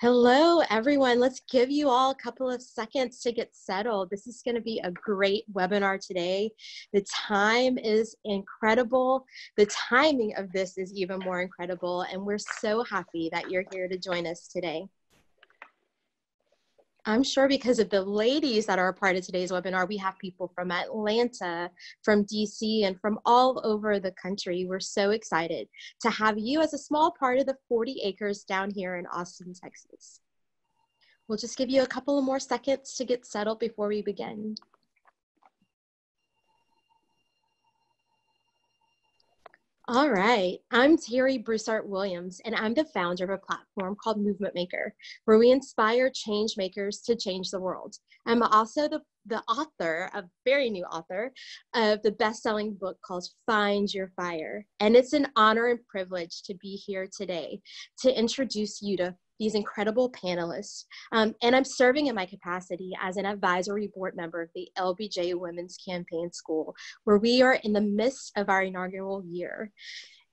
Hello, everyone. Let's give you all a couple of seconds to get settled. This is going to be a great webinar today. The time is incredible. The timing of this is even more incredible, and we're so happy that you're here to join us today. I'm sure because of the ladies that are a part of today's webinar, we have people from Atlanta, from DC, and from all over the country. We're so excited to have you as a small part of the 40 acres down here in Austin, Texas. We'll just give you a couple of more seconds to get settled before we begin. All right, I'm Terri Broussard Williams, and I'm the founder of a platform called Movement Maker, where we inspire change makers to change the world. I'm also the author, a very new author, of the best-selling book called Find Your Fire. And it's an honor and privilege to be here today to introduce you to these incredible panelists. And I'm serving in my capacity as an advisory board member of the LBJ Women's Campaign School, where we are in the midst of our inaugural year.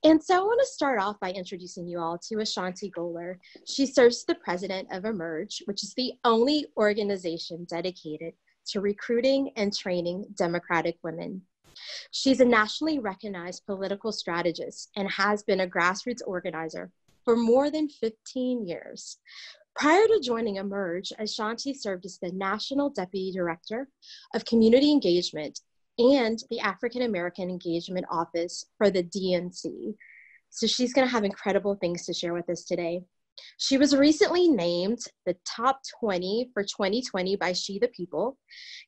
And so I want to start off by introducing you all to A'shanti Gholar. She serves as the president of Emerge, which is the only organization dedicated to recruiting and training Democratic women. She's a nationally recognized political strategist and has been a grassroots organizer for more than 15 years. Prior to joining Emerge, A'shanti served as the National Deputy Director of Community Engagement and the African American Engagement Office for the DNC. So she's going to have incredible things to share with us today. She was recently named the top 20 for 2020 by She the People,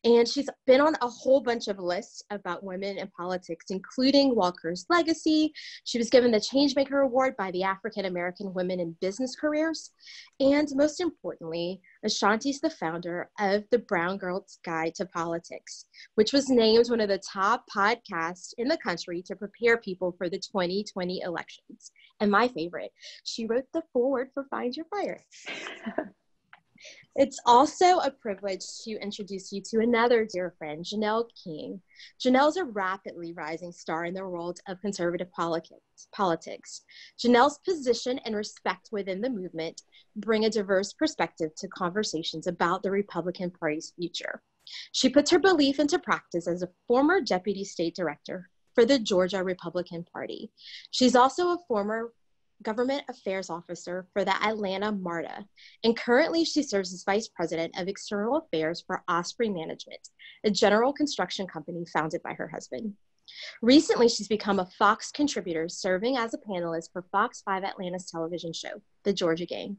and she's been on a whole bunch of lists about women in politics, including Walker's Legacy. She was given the Changemaker Award by the African American Women in Business Careers, and most importantly, A'shanti's the founder of the Brown Girl's Guide to Politics, which was named one of the top podcasts in the country to prepare people for the 2020 elections. And my favorite, she wrote the foreword for Find Your Fire. It's also a privilege to introduce you to another dear friend, Janelle King. Janelle's a rapidly rising star in the world of conservative politics. Janelle's position and respect within the movement bring a diverse perspective to conversations about the Republican Party's future. She puts her belief into practice as a former deputy state director for the Georgia Republican Party. She's also a former government affairs officer for the Atlanta MARTA, and currently she serves as vice president of external affairs for Osprey Management, a general construction company founded by her husband. Recently, she's become a Fox contributor, serving as a panelist for Fox 5 Atlanta's television show, The Georgia Gang.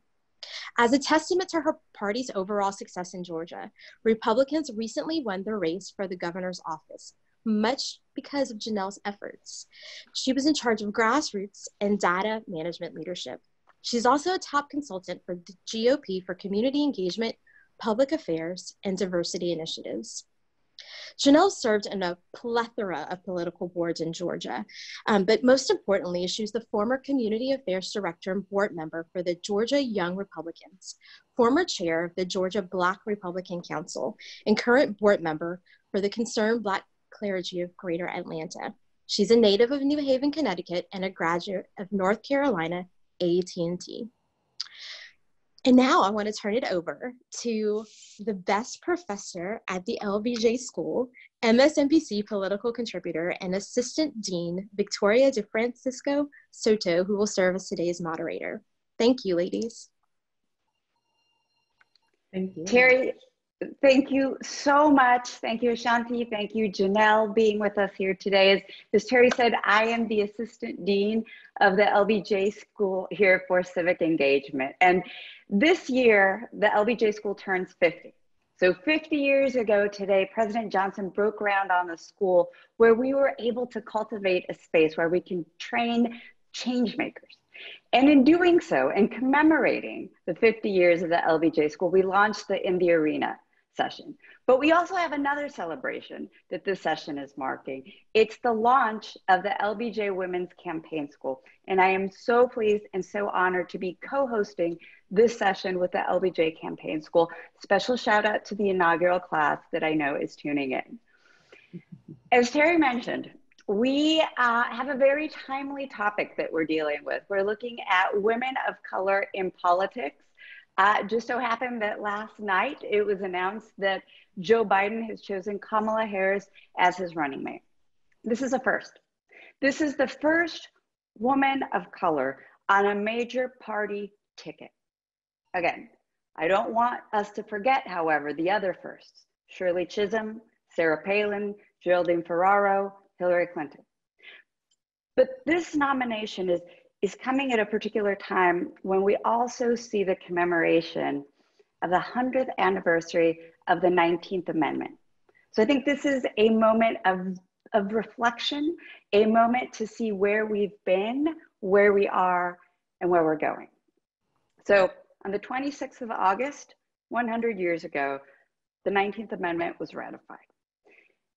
As a testament to her party's overall success in Georgia, Republicans recently won the race for the governor's office, much because of Janelle's efforts. She was in charge of grassroots and data management leadership. She's also a top consultant for the GOP for community engagement, public affairs, and diversity initiatives. Janelle served in a plethora of political boards in Georgia, but most importantly, she was the former community affairs director and board member for the Georgia Young Republicans, former chair of the Georgia Black Republican Council, and current board member for the Concerned Black Clergy of Greater Atlanta. She's a native of New Haven, Connecticut, and a graduate of North Carolina A&T. And now I want to turn it over to the best professor at the LBJ School, MSNBC political contributor and assistant dean, Victoria DeFrancesco Soto, who will serve as today's moderator. Thank you, ladies. Thank you. Terri, thank you so much. Thank you, A'shanti. Thank you, Janelle, being with us here today. As Terri said, I am the assistant dean of the LBJ School here for civic engagement. And this year, the LBJ School turns 50. So 50 years ago today, President Johnson broke ground on the school where we were able to cultivate a space where we can train change makers. And in doing so, and commemorating the 50 years of the LBJ School, we launched the In the Arena session. But we also have another celebration that this session is marking. It's the launch of the LBJ Women's Campaign School. And I am so pleased and so honored to be co-hosting this session with the LBJ Campaign School. Special shout out to the inaugural class that I know is tuning in. As Terri mentioned, we have a very timely topic that we're dealing with. We're looking at women of color in politics, Just so happened that last night it was announced that Joe Biden has chosen Kamala Harris as his running mate. This is a first. This is the first woman of color on a major party ticket. Again, I don't want us to forget, however, the other firsts: Shirley Chisholm, Sarah Palin, Geraldine Ferraro, Hillary Clinton. But this nomination is coming at a particular time when we also see the commemoration of the 100th anniversary of the 19th Amendment. So I think this is a moment of reflection, a moment to see where we've been, where we are, and where we're going. So on the 26th of August, 100 years ago, the 19th Amendment was ratified.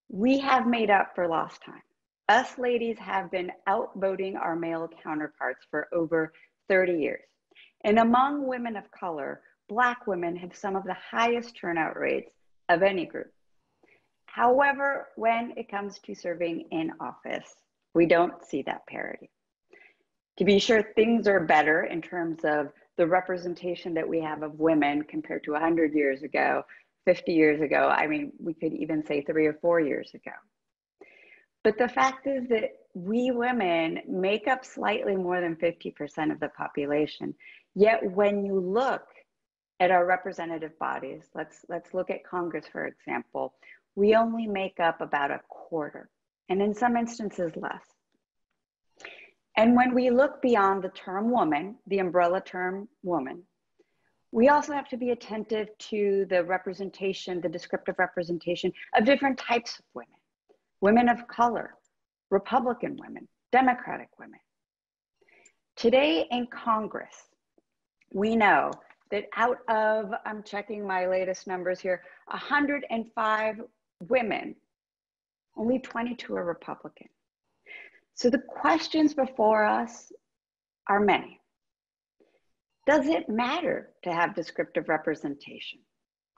We have made up for lost time. Us ladies have been outvoting our male counterparts for over 30 years. And among women of color, Black women have some of the highest turnout rates of any group. However, when it comes to serving in office, we don't see that parity. To be sure, things are better in terms of the representation that we have of women compared to 100 years ago, 50 years ago. I mean, we could even say 3 or 4 years ago. But the fact is that we women make up slightly more than 50% of the population. Yet when you look at our representative bodies, let's look at Congress, for example, we only make up about a quarter, and in some instances less. And when we look beyond the term woman, the umbrella term woman, we also have to be attentive to the representation, the descriptive representation of different types of women. Women of color, Republican women, Democratic women. Today in Congress, we know that out of, I'm checking my latest numbers here, 105 women, only 22 are Republican. So the questions before us are many. Does it matter to have descriptive representation?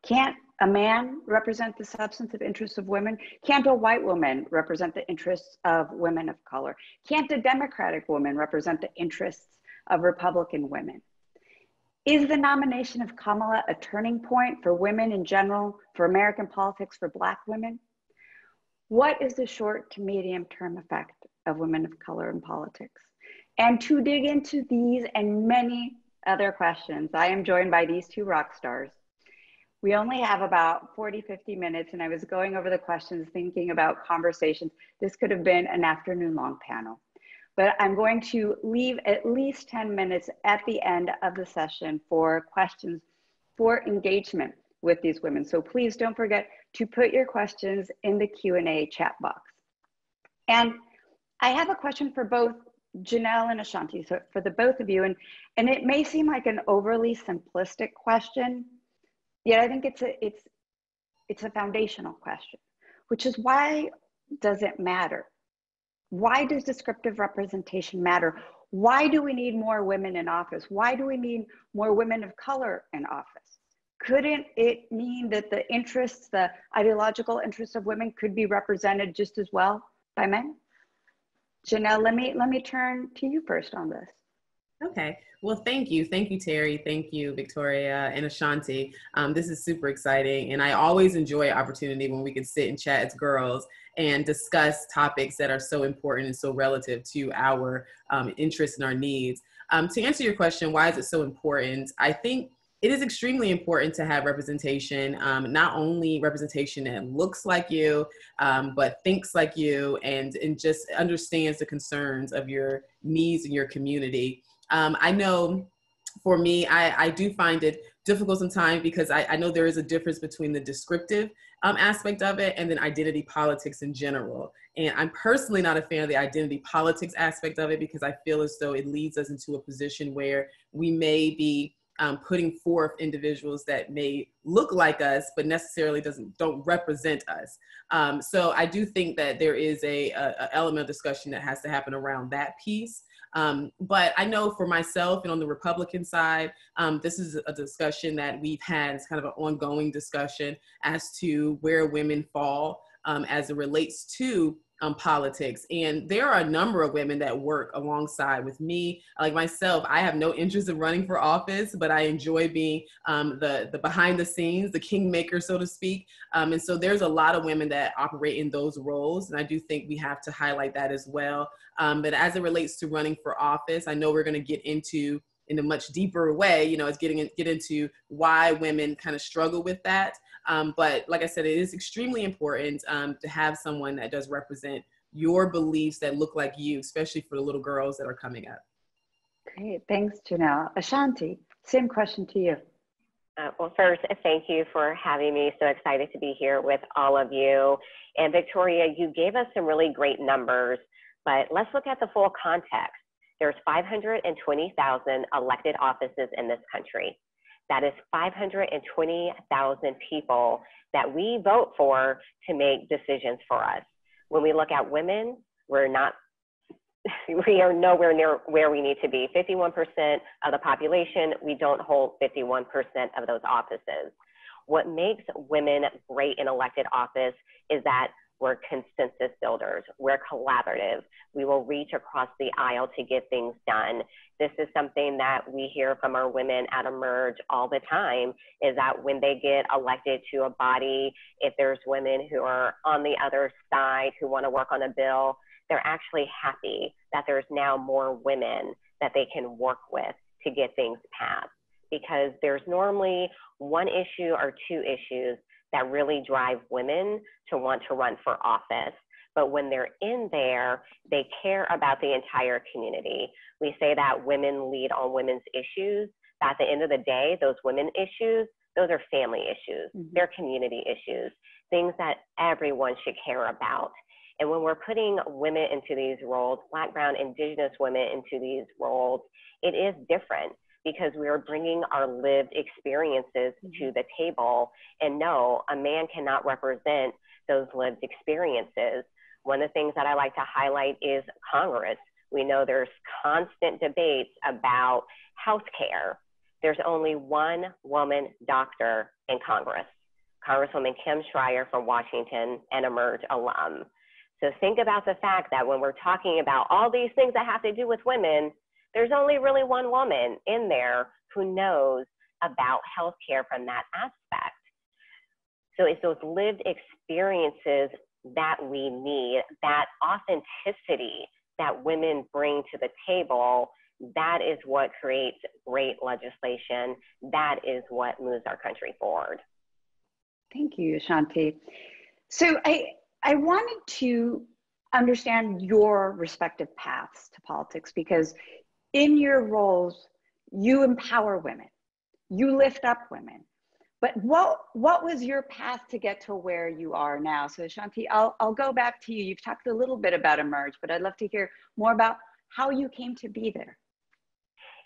Can't a man represent the substantive interests of women? Can't a white woman represent the interests of women of color? Can't a Democratic woman represent the interests of Republican women? Is the nomination of Kamala a turning point for women in general, for American politics, for Black women? What is the short to medium term effect of women of color in politics? And to dig into these and many other questions, I am joined by these two rock stars. We only have about 40, 50 minutes, and I was going over the questions, thinking about conversations. This could have been an afternoon-long panel. But I'm going to leave at least 10 minutes at the end of the session for questions, for engagement with these women. So please don't forget to put your questions in the Q&A chat box. And I have a question for both Janelle and A'shanti, so for the both of you, and it may seem like an overly simplistic question, yet I think it's a foundational question, which is, why does it matter? Why does descriptive representation matter? Why do we need more women in office? Why do we need more women of color in office? Couldn't it mean that the interests, the ideological interests of women could be represented just as well by men? Janelle, let me turn to you first on this. Okay. Well, thank you. Thank you, Terri. Thank you, Victoria and A'shanti. This is super exciting. And I always enjoy an opportunity when we can sit and chat as girls and discuss topics that are so important and so relative to our interests and our needs. To answer your question, why is it so important? I think it is extremely important to have representation, not only representation that looks like you, but thinks like you, and just understands the concerns of your needs in your community. I know for me, I do find it difficult sometimes because I know there is a difference between the descriptive aspect of it and then identity politics in general. And I'm personally not a fan of the identity politics aspect of it because I feel as though it leads us into a position where we may be putting forth individuals that may look like us, but necessarily don't represent us. So I do think that there is a element of discussion that has to happen around that piece. But I know for myself and on the Republican side, this is a discussion that we've had. It's kind of an ongoing discussion as to where women fall as it relates to politics. And there are a number of women that work alongside with me. Like myself, I have no interest in running for office, but I enjoy being the behind the scenes, the kingmaker, so to speak. And so there's a lot of women that operate in those roles. And I do think we have to highlight that as well. But as it relates to running for office, I know we're going to get into in a much deeper way, you know, it's get into why women kind of struggle with that. But like I said, it is extremely important to have someone that does represent your beliefs that look like you, especially for the little girls that are coming up. Great, thanks, Janelle. A'shanti, same question to you. Well, first, thank you for having me. So excited to be here with all of you. And Victoria, you gave us some really great numbers, but let's look at the full context. There's 520,000 elected offices in this country. That is 520,000 people that we vote for to make decisions for us. When we look at women, we are nowhere near where we need to be. 51% of the population, we don't hold 51% of those offices. What makes women great in elected office is that we're consensus builders. We're collaborative. We will reach across the aisle to get things done. This is something that we hear from our women at Emerge all the time, is that when they get elected to a body, if there's women who are on the other side who want to work on a bill, they're actually happy that there's now more women that they can work with to get things passed. Because there's normally one issue or two issues that really drive women to want to run for office. But when they're in there, they care about the entire community. We say that women lead on women's issues. But at the end of the day, those women issues, those are family issues. They're community issues, things that everyone should care about. And when we're putting women into these roles, Black, Brown, Indigenous women into these roles, it is different, because we are bringing our lived experiences to the table. And no, a man cannot represent those lived experiences. One of the things that I like to highlight is Congress. We know there's constant debates about healthcare. There's only one woman doctor in Congress, Congresswoman Kim Schreier from Washington, and Emerge alum. So think about the fact that when we're talking about all these things that have to do with women, there's only really one woman in there who knows about healthcare from that aspect. So it's those lived experiences that we need, that authenticity that women bring to the table. That is what creates great legislation. That is what moves our country forward. Thank you, A'shanti. So I wanted to understand your respective paths to politics, because in your roles, you empower women, you lift up women. But what was your path to get to where you are now? So A'shanti, I'll go back to you. You've talked a little bit about Emerge, but I'd love to hear more about how you came to be there.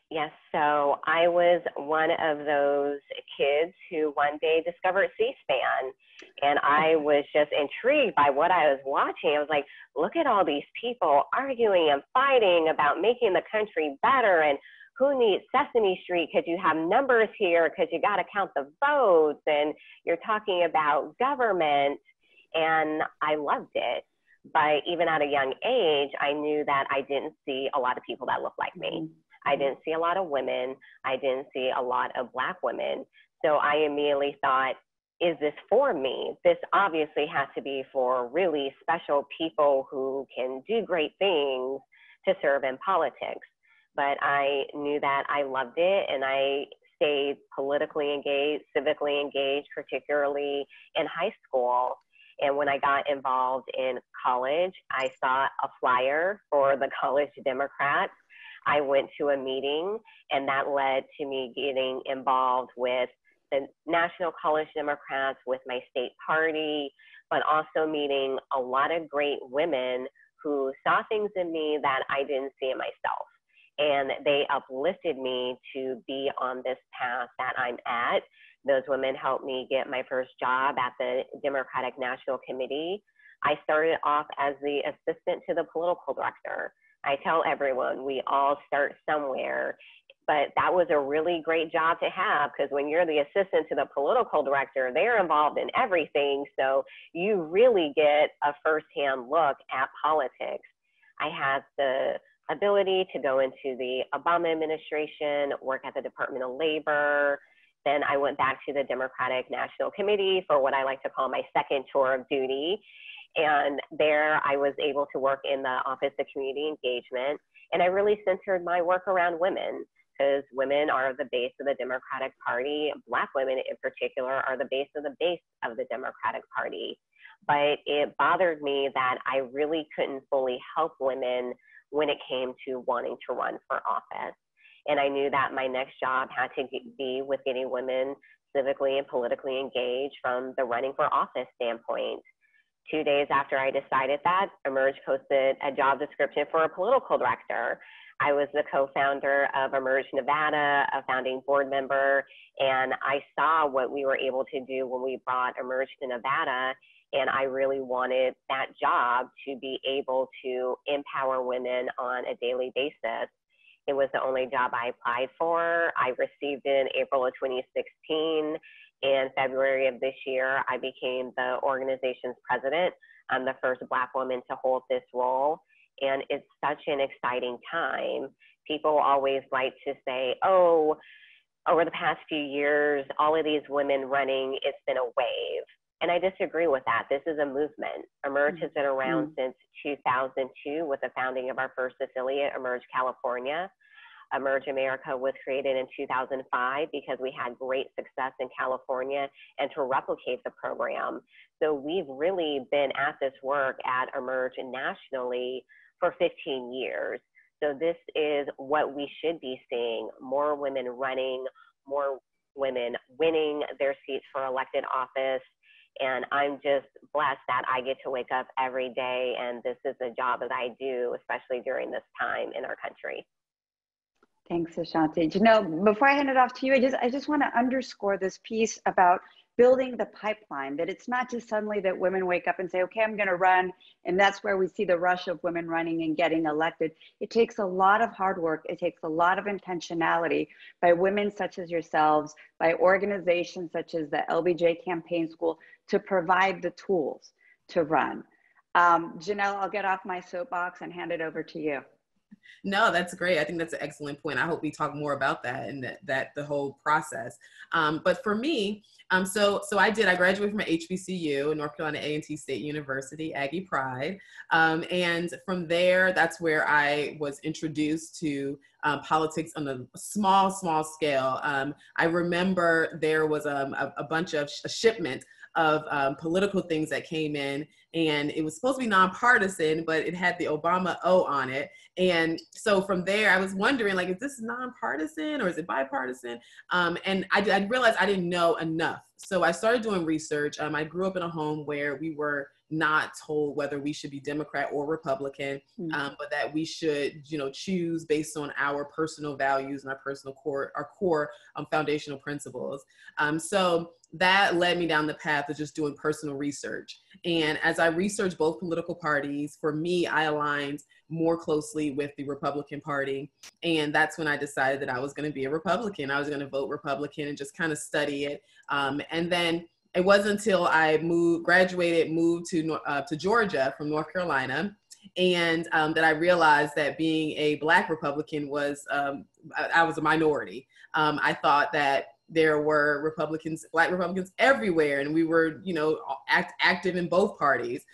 Yes, so I was one of those kids who one day discovered C-SPAN, and I was just intrigued by what I was watching. I was like, look at all these people arguing and fighting about making the country better, and who needs Sesame Street because you have numbers here because you got to count the votes, and you're talking about government, and I loved it. But even at a young age, I knew that I didn't see a lot of people that looked like me. I didn't see a lot of women. I didn't see a lot of Black women. So I immediately thought, is this for me? This obviously has to be for really special people who can do great things to serve in politics. But I knew that I loved it, and I stayed politically engaged, civically engaged, particularly in high school. And when I got involved in college, I saw a flyer for the College Democrats. I went to a meeting, and that led to me getting involved with the National College Democrats, with my state party, but also meeting a lot of great women who saw things in me that I didn't see in myself. And they uplifted me to be on this path that I'm at. Those women helped me get my first job at the Democratic National Committee. I started off as the assistant to the political director. I tell everyone, we all start somewhere, But that was a really great job to have, because when you're the assistant to the political director, they're involved in everything. So you really get a firsthand look at politics. I had the ability to go into the Obama administration, work at the Department of Labor. Then I went back to the Democratic National Committee for what I like to call my second tour of duty. And there I was able to work in the Office of Community Engagement. And I really centered my work around women, because women are the base of the Democratic Party. Black women in particular are the base of the Democratic Party. But it bothered me that I really couldn't fully help women when it came to wanting to run for office. And I knew that my next job had to be with getting women civically and politically engaged from the running for office standpoint. 2 days after I decided that, Emerge posted a job description for a political director. I was the co-founder of Emerge Nevada, a founding board member, and I saw what we were able to do when we brought Emerge to Nevada, and I really wanted that job to be able to empower women on a daily basis. It was the only job I applied for. I received it in April of 2016. In February of this year, I became the organization's president. I'm the first Black woman to hold this role. And it's such an exciting time. People always like to say, oh, over the past few years, all of these women running, it's been a wave. And I disagree with that. This is a movement. Emerge has been around since 2002 with the founding of our first affiliate, Emerge California. Emerge America was created in 2005 because we had great success in California and to replicate the program. So we've really been at this work at Emerge nationally for 15 years. So this is what we should be seeing: more women running, more women winning their seats for elected office. And I'm just blessed that I get to wake up every day, and this is a job that I do, especially during this time in our country. Thanks, A'shanti. Janelle, before I hand it off to you, I just want to underscore this piece about building the pipeline, that it's not just suddenly that women wake up and say, okay, I'm going to run, and that's where we see the rush of women running and getting elected. It takes a lot of hard work. It takes a lot of intentionality by women such as yourselves, by organizations such as the LBJ Campaign School, to provide the tools to run. Janelle, I'll get off my soapbox and hand it over to you. No, that's great. I think that's an excellent point. I hope we talk more about that and that the whole process. But for me, so I graduated from HBCU, North Carolina A&T State University, Aggie Pride. And from there, that's where I was introduced to politics on a small scale. I remember there was a bunch of a shipment of political things that came in, and it was supposed to be nonpartisan, but it had the Obama O on it. And so from there, I was wondering, like, is this nonpartisan or is it bipartisan? And I realized I didn't know enough. So I started doing research. I grew up in a home where we were not told whether we should be Democrat or Republican, but that we should, choose based on our personal values and our core foundational principles. So that led me down the path of just doing personal research. And as I researched both political parties, for me, I aligned more closely with the Republican Party. And that's when I decided that I was going to be a Republican. I was going to vote Republican and just kind of study it. And then it wasn't until I graduated, moved to Georgia from North Carolina, and that I realized that being a Black Republican was, I was a minority. I thought that there were Black Republicans everywhere, and we were, active in both parties.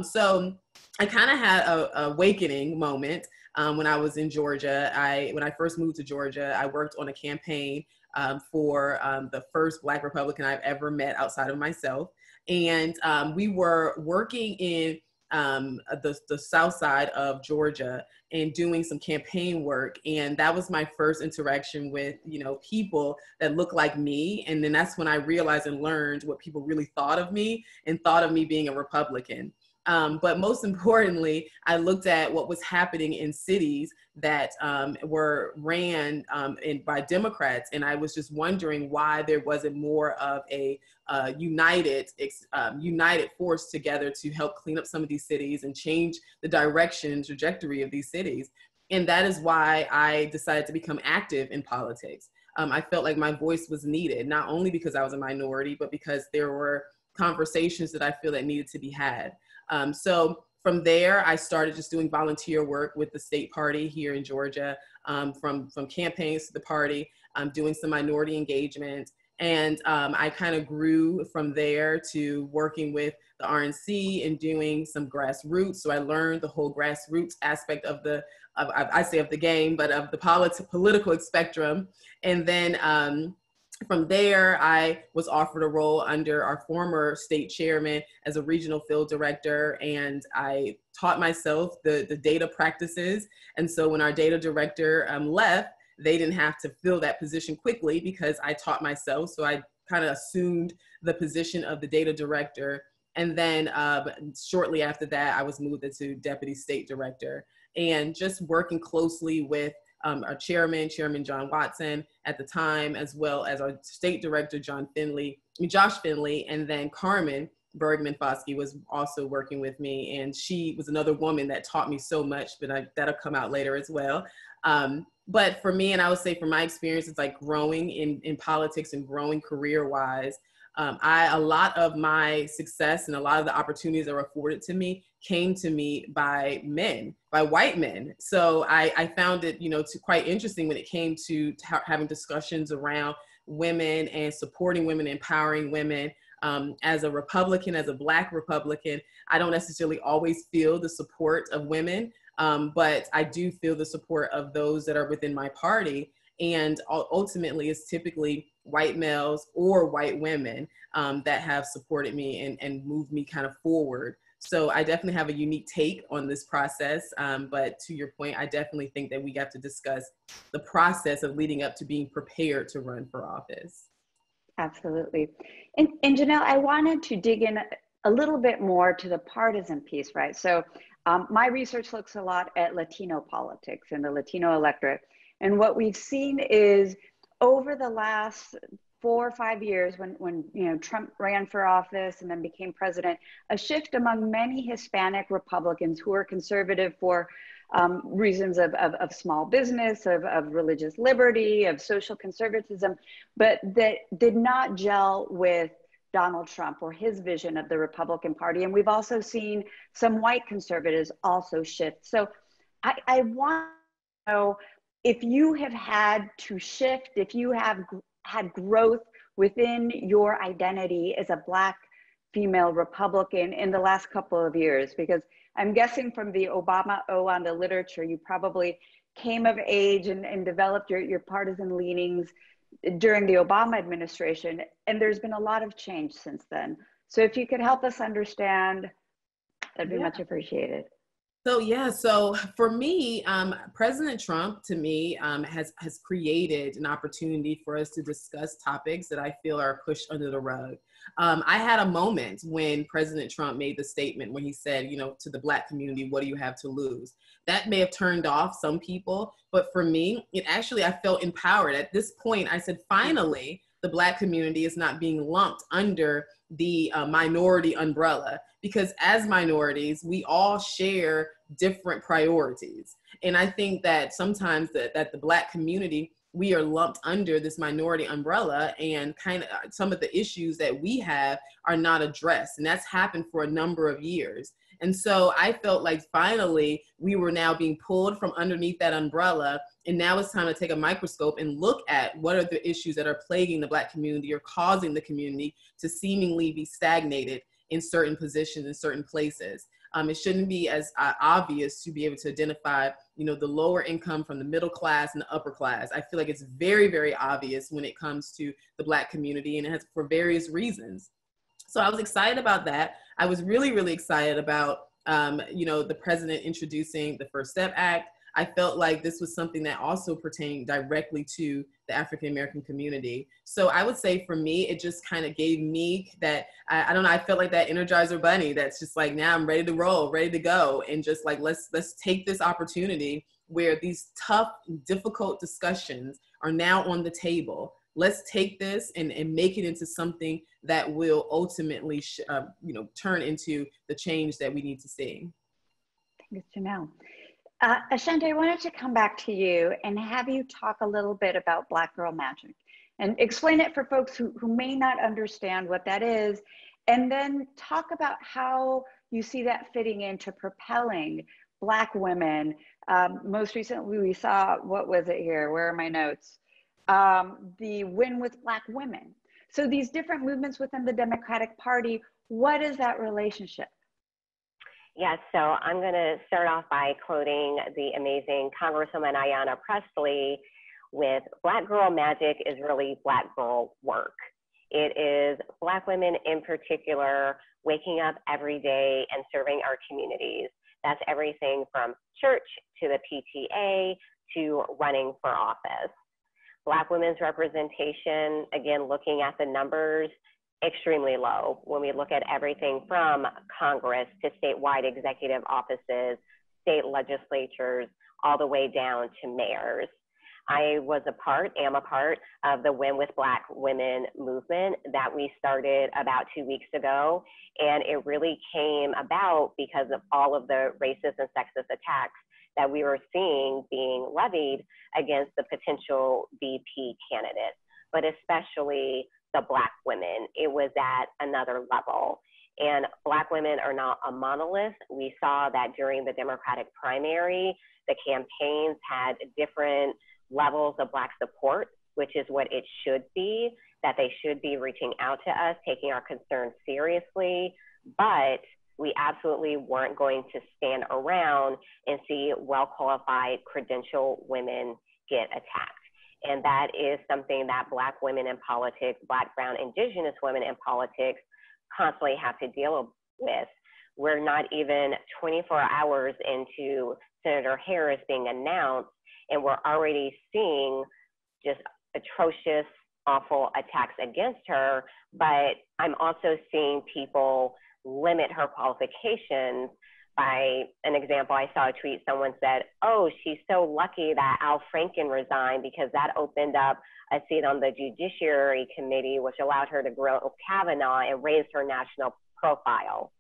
So I kind of had a awakening moment when I was in Georgia. When I first moved to Georgia, I worked on a campaign for the first Black Republican I've ever met outside of myself. And we were working in the south side of Georgia and doing some campaign work. And that was my first interaction with, people that look like me. And then that's when I realized and learned what people really thought of me and thought of me being a Republican. But most importantly, I looked at what was happening in cities that were ran by Democrats, and I was just wondering why there wasn't more of a united force together to help clean up some of these cities and change the direction, trajectory of these cities. And that is why I decided to become active in politics. I felt like my voice was needed, not only because I was a minority, but because there were conversations that I feel that needed to be had. So from there, I started just doing volunteer work with the state party here in Georgia, from campaigns to the party, doing some minority engagement. And I kind of grew from there to working with the RNC and doing some grassroots. So I learned the whole grassroots aspect of the, I say of the game, but of the political spectrum. And then from there, I was offered a role under our former state chairman as a regional field director, and I taught myself the data practices. And so when our data director left, they didn't have to fill that position quickly because I taught myself. So I kind of assumed the position of the data director. And then shortly after that, I was moved into deputy state director, and just working closely with our Chairman John Watson at the time, as well as our state director, Josh Finley, and then Carmen Bergman-Foskey was also working with me. And she was another woman that taught me so much, but that'll come out later as well. But for me, and I would say from my experience, it's like growing in politics and growing career-wise. A lot of my success and a lot of the opportunities that were afforded to me came to me by white men. So I found it, quite interesting when it came to having discussions around women and supporting women, empowering women. As a Republican, as a Black Republican, I don't necessarily always feel the support of women, but I do feel the support of those that are within my party. And ultimately, it's typically white males or white women that have supported me and moved me kind of forward. So I definitely have a unique take on this process. But to your point, I definitely think that we have to discuss the process of leading up to being prepared to run for office. Absolutely. And Janelle, I wanted to dig in a little bit more to the partisan piece, right? So my research looks a lot at Latino politics and the Latino electorate. And what we've seen is over the last 4 or 5 years, when Trump ran for office and then became president, a shift among many Hispanic Republicans who are conservative for reasons of small business, of religious liberty, of social conservatism, but that did not gel with Donald Trump or his vision of the Republican Party. And we've also seen some white conservatives also shift. So I want to know if you have had to shift, if you have had growth within your identity as a Black female Republican in the last couple of years, because I'm guessing from the Obama O on the literature, you probably came of age and developed your partisan leanings during the Obama administration, and there's been a lot of change since then. So if you could help us understand, that'd be much appreciated. So for me, President Trump, to me, has created an opportunity for us to discuss topics that I feel are pushed under the rug. I had a moment when President Trump made the statement when he said, to the Black community, what do you have to lose? That may have turned off some people, but for me, I felt empowered. At this point, I said, finally, the Black community is not being lumped under the minority umbrella, because as minorities, we all share different priorities. And I think that sometimes that the Black community, we are lumped under this minority umbrella, and kind of some of the issues that we have are not addressed. And that's happened for a number of years. And so I felt like finally we were now being pulled from underneath that umbrella. And now it's time to take a microscope and look at what are the issues that are plaguing the Black community or causing the community to seemingly be stagnated in certain positions, in certain places. It shouldn't be as obvious to be able to identify, the lower income from the middle class and the upper class. I feel like it's very, very obvious when it comes to the Black community, and it has for various reasons. So I was excited about that. I was really, really excited about, the president introducing the First Step Act. I felt like this was something that also pertained directly to the African-American community. So I would say for me, it just kind of gave me that, I don't know, I felt like that Energizer bunny that's just like, now I'm ready to roll, ready to go. And just like, let's take this opportunity where these tough, difficult discussions are now on the table. Let's take this and make it into something that will ultimately, turn into the change that we need to see. Thanks, Janelle. A'shanti, I wanted to come back to you and have you talk a little bit about Black Girl Magic and explain it for folks who may not understand what that is, and then talk about how you see that fitting into propelling Black women. Most recently, we saw, what was it here? Where are my notes? The Win with Black Women. So these different movements within the Democratic Party, what is that relationship? Yes, so I'm going to start off by quoting the amazing Congresswoman Ayanna Pressley with Black Girl Magic is really Black girl work. It is Black women in particular waking up every day and serving our communities. That's everything from church to the PTA to running for office. Black women's representation, again, looking at the numbers, extremely low when we look at everything from Congress to statewide executive offices, state legislatures, all the way down to mayors. I am a part of the Win with Black Women movement that we started about 2 weeks ago. And it really came about because of all of the racist and sexist attacks that we were seeing being levied against the potential VP candidates, but especially the Black women. It was at another level. And Black women are not a monolith. We saw that during the Democratic primary, the campaigns had different levels of Black support, which is what it should be, that they should be reaching out to us, taking our concerns seriously. But we absolutely weren't going to stand around and see well-qualified, credentialed women get attacked. And that is something that Black women in politics, Black, brown, indigenous women in politics constantly have to deal with. We're not even 24 hours into Senator Harris being announced, and we're already seeing just atrocious, awful attacks against her. But I'm also seeing people limit her qualifications. By an example, I saw a tweet, someone said, oh, she's so lucky that Al Franken resigned because that opened up a seat on the Judiciary Committee, which allowed her to grill Kavanaugh and raise her national profile.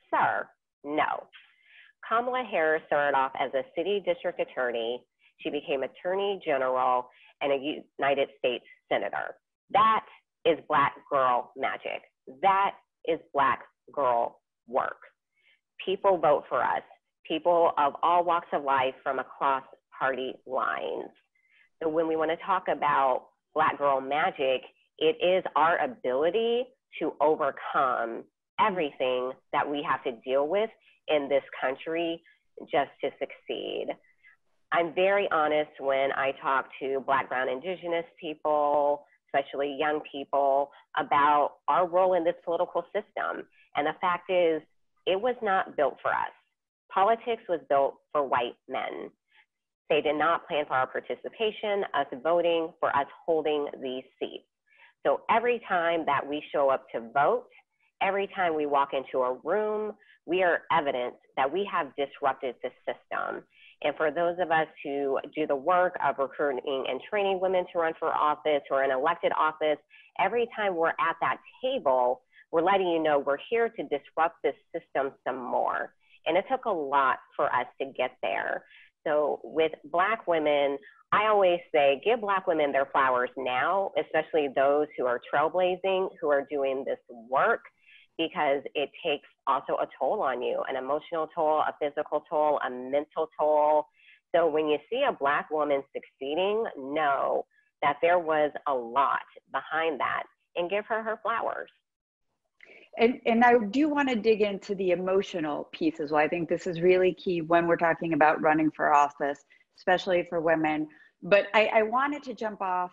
Sir, no. Kamala Harris started off as a city district attorney. She became attorney general and a United States senator. That is Black girl magic. That is Black girl work. People vote for us, people of all walks of life from across party lines. So when we want to talk about Black girl magic, it is our ability to overcome everything that we have to deal with in this country just to succeed. I'm very honest when I talk to Black, brown, indigenous people, especially young people, about our role in this political system. And the fact is, it was not built for us. Politics was built for white men. They did not plan for our participation, us voting, for us holding these seats. So every time that we show up to vote, every time we walk into a room, we are evidence that we have disrupted the system. And for those of us who do the work of recruiting and training women to run for office or an elected office, every time we're at that table, we're letting you know we're here to disrupt this system some more. And it took a lot for us to get there. So with Black women, I always say, give Black women their flowers now, especially those who are trailblazing, who are doing this work, because it takes also a toll on you, an emotional toll, a physical toll, a mental toll. So when you see a Black woman succeeding, know that there was a lot behind that, and give her her flowers. And I do want to dig into the emotional piece as well. I think this is really key when we're talking about running for office, especially for women. But I wanted to jump off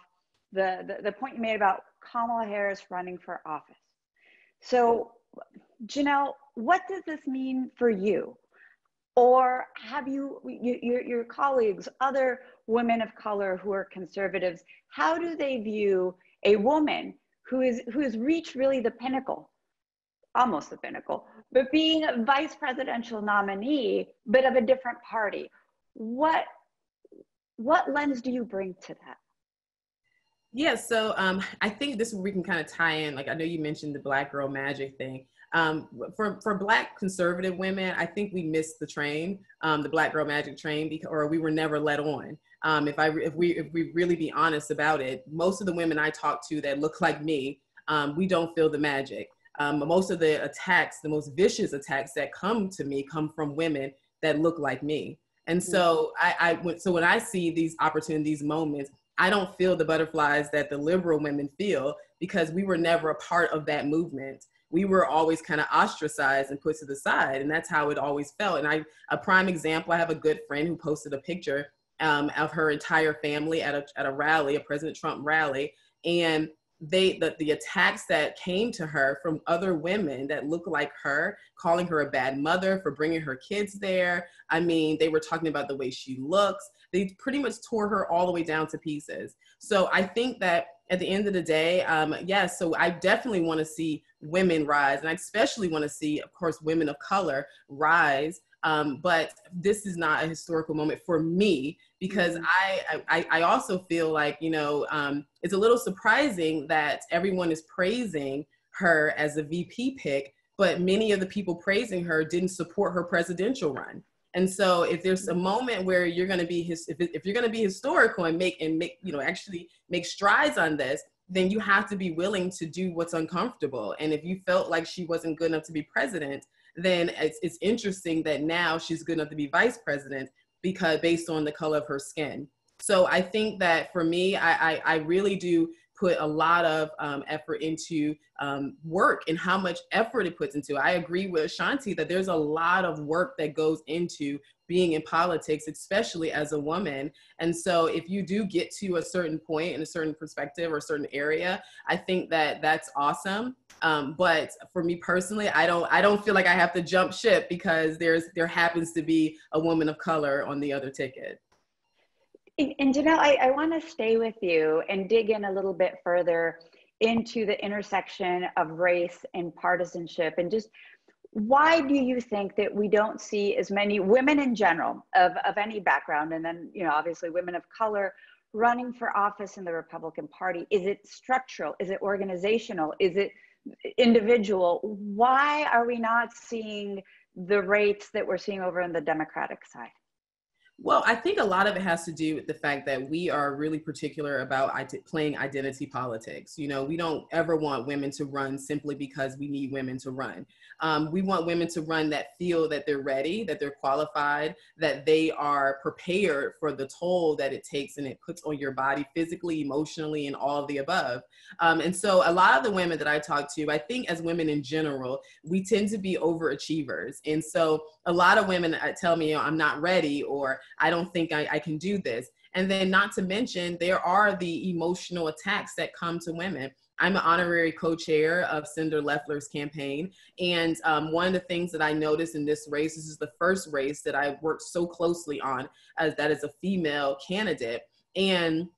the point you made about Kamala Harris running for office. So Janelle, what does this mean for you? Or have your colleagues, other women of color who are conservatives, how do they view a woman who has reached really the pinnacle, almost the pinnacle, but being a vice presidential nominee, but of a different party? What lens do you bring to that? Yeah, so I think this we can kind of tie in, like I know you mentioned the Black girl magic thing. For Black conservative women, I think we missed the train, the Black Girl Magic train, or we were never led on. If we really be honest about it, most of the women I talk to that look like me, we don't feel the magic. Most of the attacks, the most vicious attacks that come to me come from women that look like me. And so so when I see these opportunities, moments, I don't feel the butterflies that the liberal women feel, because we were never a part of that movement. We were always kind of ostracized and put to the side. And that's how it always felt. And a prime example, I have a good friend who posted a picture of her entire family at a rally, a President Trump rally. And the attacks that came to her from other women that look like her, calling her a bad mother for bringing her kids there. I mean, they were talking about the way she looks. They pretty much tore her all the way down to pieces. So I think that at the end of the day, yes, so I definitely want to see women rise. And I especially want to see, of course, women of color rise. But this is not a historical moment for me, because I also feel like, it's a little surprising that everyone is praising her as a VP pick, but many of the people praising her didn't support her presidential run. And so if there's a moment where you're going to be if you're going to be historical and actually make strides on this, then you have to be willing to do what's uncomfortable. And if you felt like she wasn't good enough to be president, then it's interesting that now she's good enough to be vice president, because based on the color of her skin. So I think that for me, I really do put a lot of effort into work and how much effort it puts into. I agree with A'shanti that there's a lot of work that goes into being in politics, especially as a woman. And so if you do get to a certain point in a certain perspective or a certain area, I think that that's awesome. But for me personally, I don't feel like I have to jump ship because there happens to be a woman of color on the other ticket. And Janelle, I want to stay with you and dig in a little bit further into the intersection of race and partisanship, and just why do you think that we don't see as many women in general of any background, and then, obviously women of color, running for office in the Republican Party? Is it structural? Is it organizational? Is it individual? Why are we not seeing the rates that we're seeing over on the Democratic side? Well, I think a lot of it has to do with the fact that we are really particular about playing identity politics. We don't ever want women to run simply because we need women to run. We want women to run that feel that they're ready, that they're qualified, that they are prepared for the toll that it takes and it puts on your body physically, emotionally, and all of the above. And so a lot of the women that I talk to, I think as women in general, we tend to be overachievers. And so a lot of women tell me, I'm not ready, or I don't think I can do this. And then not to mention, there are the emotional attacks that come to women. I'm an honorary co-chair of Senator Loeffler's campaign. And one of the things that I noticed in this race, this is the first race that I worked so closely on, as that is a female candidate. And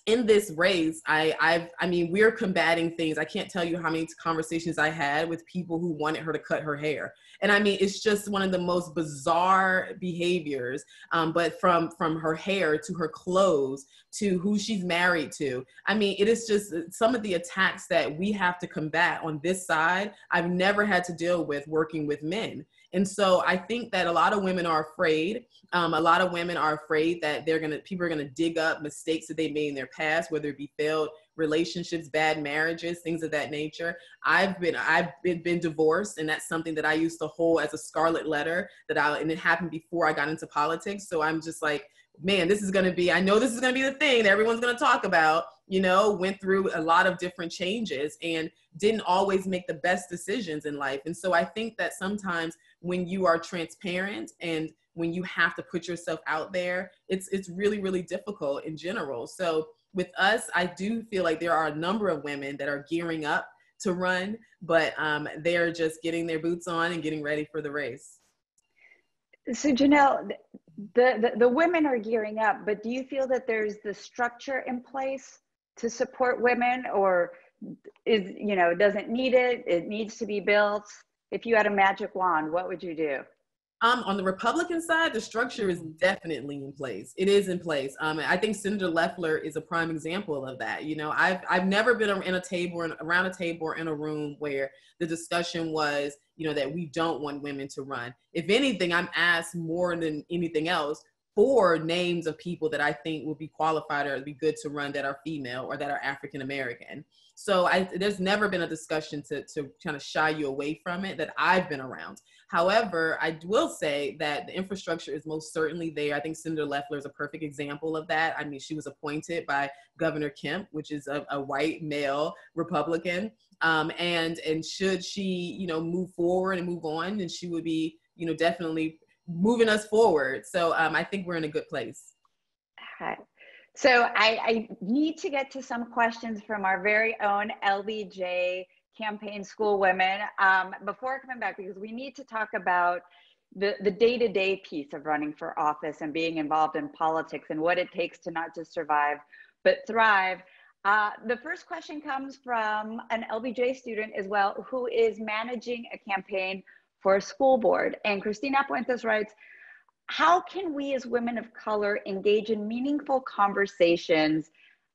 in this race, I mean, we're combating things. I can't tell you how many conversations I had with people who wanted her to cut her hair. And I mean, it's just one of the most bizarre behaviors, but from her hair to her clothes to who she's married to. I mean, it is just some of the attacks that we have to combat on this side. I've never had to deal with working with men. And so I think that a lot of women are afraid. A lot of women are afraid that people are gonna dig up mistakes that they made in their past, whether it be failed relationships, bad marriages, things of that nature. I've been divorced, and that's something that I used to hold as a scarlet letter and it happened before I got into politics. So I'm just like, man, I know this is gonna be the thing that everyone's gonna talk about. Went through a lot of different changes and didn't always make the best decisions in life. And so I think that sometimes when you are transparent and when you have to put yourself out there, it's really, really difficult in general. So with us, I do feel like there are a number of women that are gearing up to run, but they're just getting their boots on and getting ready for the race. So Janelle, the women are gearing up, but do you feel that there's the structure in place to support women, or doesn't need it? It needs to be built. If you had a magic wand, what would you do? On the Republican side, the structure is definitely in place. It is in place. I think Senator Loeffler is a prime example of that. You know, I've never been around a table or in a room where the discussion was, you know, that we don't want women to run. If anything, I'm asked more than anything else for names of people that I think would be qualified or be good to run that are female or that are African American. So there's never been a discussion to kind of shy you away from it that I've been around. However, I will say that the infrastructure is most certainly there. I think Senator Loeffler is a perfect example of that. I mean, she was appointed by Governor Kemp, which is a white male Republican. And should she, you know, move forward and move on, then she would be, you know, definitely moving us forward. So I think we're in a good place. Okay. So I need to get to some questions from our very own LBJ campaign school women before coming back, because we need to talk about the day-to-day piece of running for office and being involved in politics and what it takes to not just survive, but thrive. The first question comes from an LBJ student as well, who is managing a campaign for a school board. And Cristina Puentes writes, how can we as women of color engage in meaningful conversations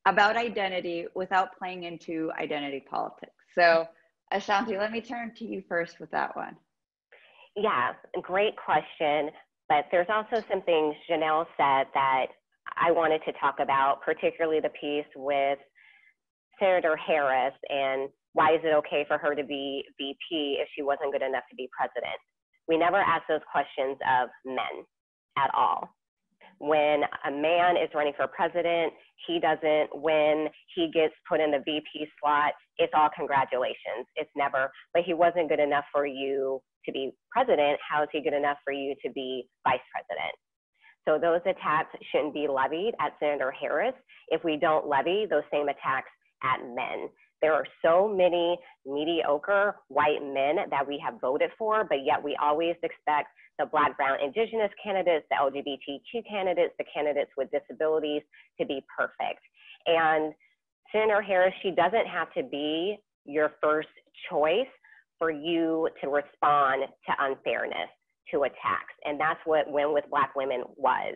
about identity without playing into identity politics? So A'shanti, let me turn to you first with that one. Yeah, great question. But there's also some things Janelle said that I wanted to talk about, particularly the piece with Senator Harris and why is it okay for her to be VP if she wasn't good enough to be president? We never ask those questions of men at all. When a man is running for president, he doesn't win, he gets put in the VP slot, it's all congratulations. It's never, but he wasn't good enough for you to be president, how is he good enough for you to be vice president? So those attacks shouldn't be levied at Senator Harris if we don't levy those same attacks at men. There are so many mediocre white men that we have voted for, but yet we always expect the Black, Brown, Indigenous candidates, the LGBTQ candidates, the candidates with disabilities to be perfect. And Senator Harris, she doesn't have to be your first choice for you to respond to unfairness, to attacks. And that's what Win with Black Women was.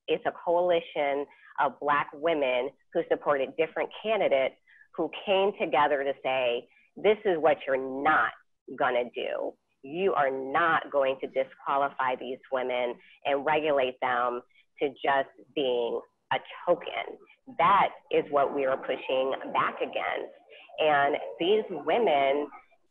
It's a coalition of Black women who supported different candidates who came together to say, this is what you're not gonna do. You are not going to disqualify these women and regulate them to just being a token. That is what we are pushing back against. And these women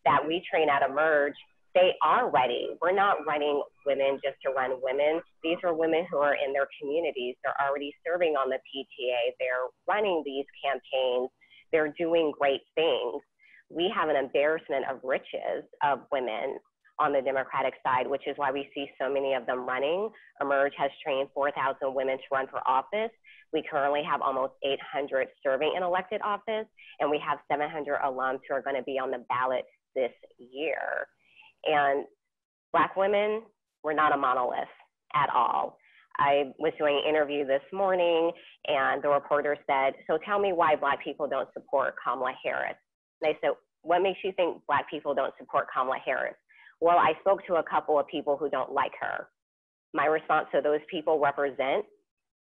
that we train at Emerge, they are ready. We're not running women just to run women. These are women who are in their communities. They're already serving on the PTA. They're running these campaigns. They're doing great things. We have an embarrassment of riches of women on the Democratic side, which is why we see so many of them running. Emerge has trained 4,000 women to run for office. We currently have almost 800 serving in elected office, and we have 700 alums who are going to be on the ballot this year. And Black women, we're not a monolith at all. I was doing an interview this morning, and the reporter said, so tell me why Black people don't support Kamala Harris. And I said, what makes you think Black people don't support Kamala Harris? Well, I spoke to a couple of people who don't like her. My response to those people represent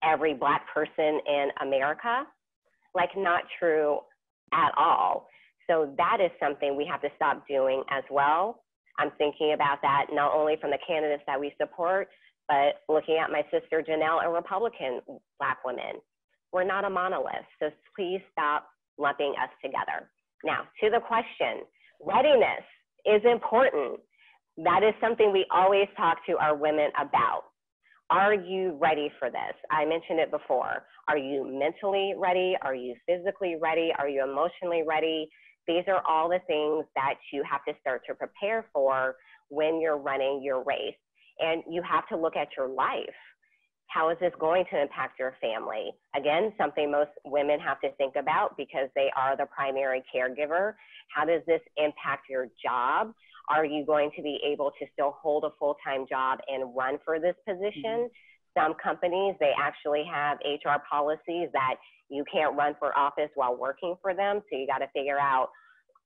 every Black person in America. Like, not true at all. So that is something we have to stop doing as well. I'm thinking about that not only from the candidates that we support, but looking at my sister Janelle, a Republican Black woman. We're not a monolith, so please stop lumping us together. Now, to the question, readiness is important. That is something we always talk to our women about. Are you ready for this? I mentioned it before. Are you mentally ready? Are you physically ready? Are you emotionally ready? These are all the things that you have to start to prepare for when you're running your race. And you have to look at your life. How is this going to impact your family? Again, something most women have to think about because they are the primary caregiver. How does this impact your job? Are you going to be able to still hold a full-time job and run for this position? Some companies, they actually have HR policies that you can't run for office while working for them. So you got to figure out,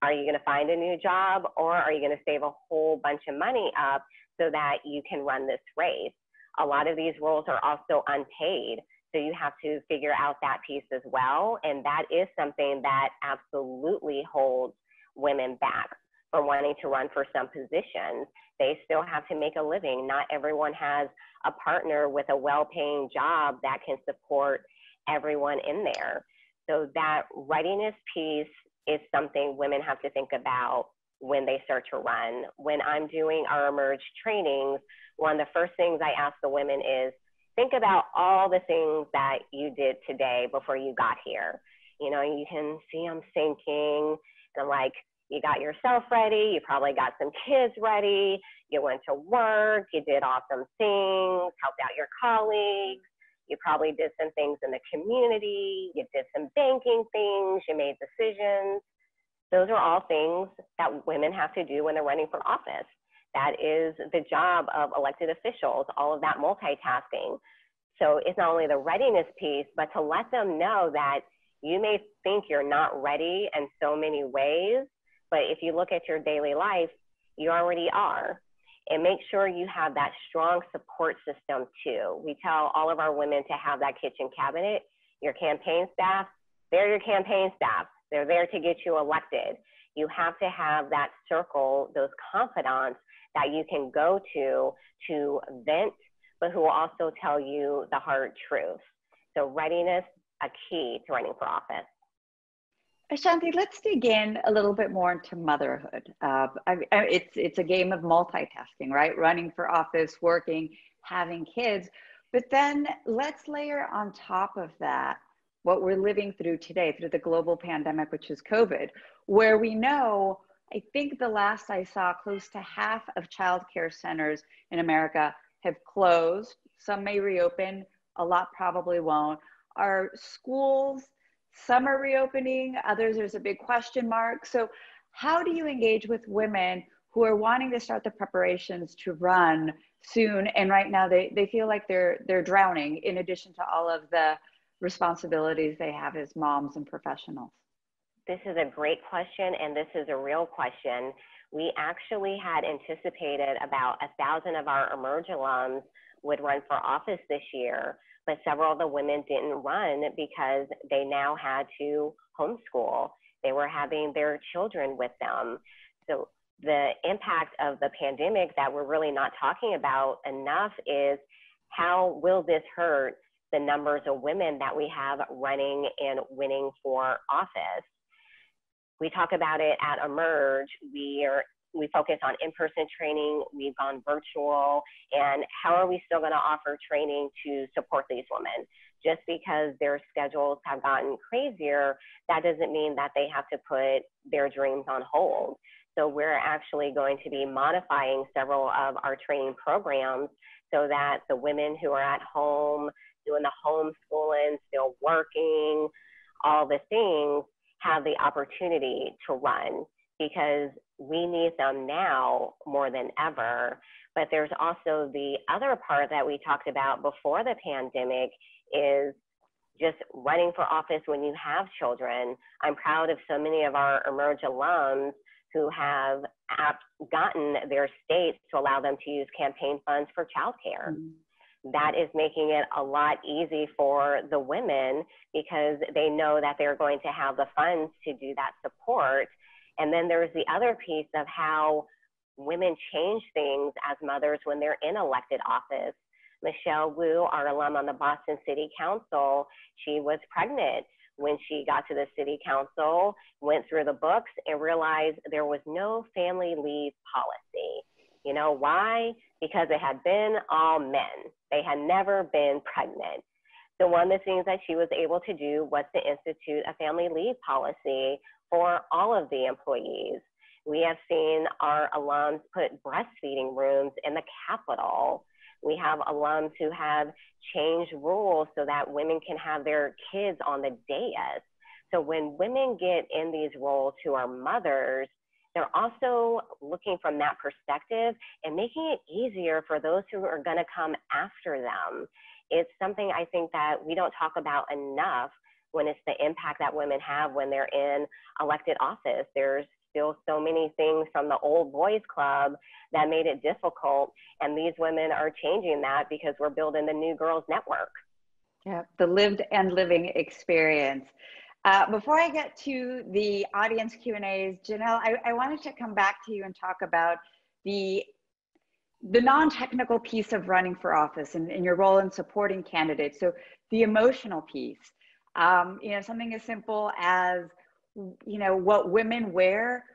are you going to find a new job, or are you going to save a whole bunch of money up so that you can run this race. A lot of these roles are also unpaid, so you have to figure out that piece as well. And that is something that absolutely holds women back from wanting to run for some positions. They still have to make a living. Not everyone has a partner with a well-paying job that can support everyone in there. So that readiness piece is something women have to think about when they start to run. When I'm doing our Emerge trainings, one of the first things I ask the women is, think about all the things that you did today before you got here. You know, you can see them thinking, and I'm like, you got yourself ready, you probably got some kids ready, you went to work, you did awesome things, helped out your colleagues, you probably did some things in the community, you did some banking things, you made decisions. Those are all things that women have to do when they're running for office. That is the job of elected officials, all of that multitasking. So it's not only the readiness piece, but to let them know that you may think you're not ready in so many ways, but if you look at your daily life, you already are. And make sure you have that strong support system too. We tell all of our women to have that kitchen cabinet. Your campaign staff, they're your campaign staff. They're there to get you elected. You have to have that circle, those confidants that you can go to vent, but who will also tell you the hard truth. So readiness, a key to running for office. A'shanti, let's dig in a little bit more into motherhood. It's a game of multitasking, right? Running for office, working, having kids. But then let's layer on top of that what we're living through today, through the global pandemic, which is COVID, where we know, I think the last I saw, close to half of childcare centers in America have closed. Some may reopen, a lot probably won't. Our schools, some are reopening, others there's a big question mark. So how do you engage with women who are wanting to start the preparations to run soon, and right now they feel like they're drowning in addition to all of the responsibilities they have as moms and professionals? This is a great question, and this is a real question. We actually had anticipated about 1,000 of our Emerge alums would run for office this year, but several of the women didn't run because they now had to homeschool. They were having their children with them. So the impact of the pandemic that we're really not talking about enough is how will this hurt the numbers of women that we have running and winning for office. We talk about it at Emerge. We focus on in-person training. We've gone virtual. And how are we still going to offer training to support these women? Just because their schedules have gotten crazier, that doesn't mean that they have to put their dreams on hold. So we're actually going to be modifying several of our training programs so that the women who are at home doing the homeschooling, still working, all the things, have the opportunity to run, because we need them now more than ever. But there's also the other part that we talked about before the pandemic is just running for office when you have children. I'm proud of so many of our Emerge alums who have gotten their states to allow them to use campaign funds for childcare. That is making it a lot easy for the women because they know that they're going to have the funds to do that support. And then there's the other piece of how women change things as mothers when they're in elected office. Michelle Wu, our alum on the Boston City Council, she was pregnant when she got to the city council, went through the books and realized there was no family leave policy. You know why? Because it had been all men. They had never been pregnant. So one of the things that she was able to do was to institute a family leave policy for all of the employees. We have seen our alums put breastfeeding rooms in the Capitol. We have alums who have changed rules so that women can have their kids on the dais. So when women get in these roles who are mothers, they're also looking from that perspective and making it easier for those who are going to come after them. It's something I think that we don't talk about enough when it's the impact that women have when they're in elected office. There's still so many things from the old boys club that made it difficult. And these women are changing that because we're building the New Girls Network. Yeah, the lived and living experience. Before I get to the audience Q&As, Janelle, I wanted to come back to you and talk about the non-technical piece of running for office and your role in supporting candidates. So the emotional piece, something as simple as, what women wear,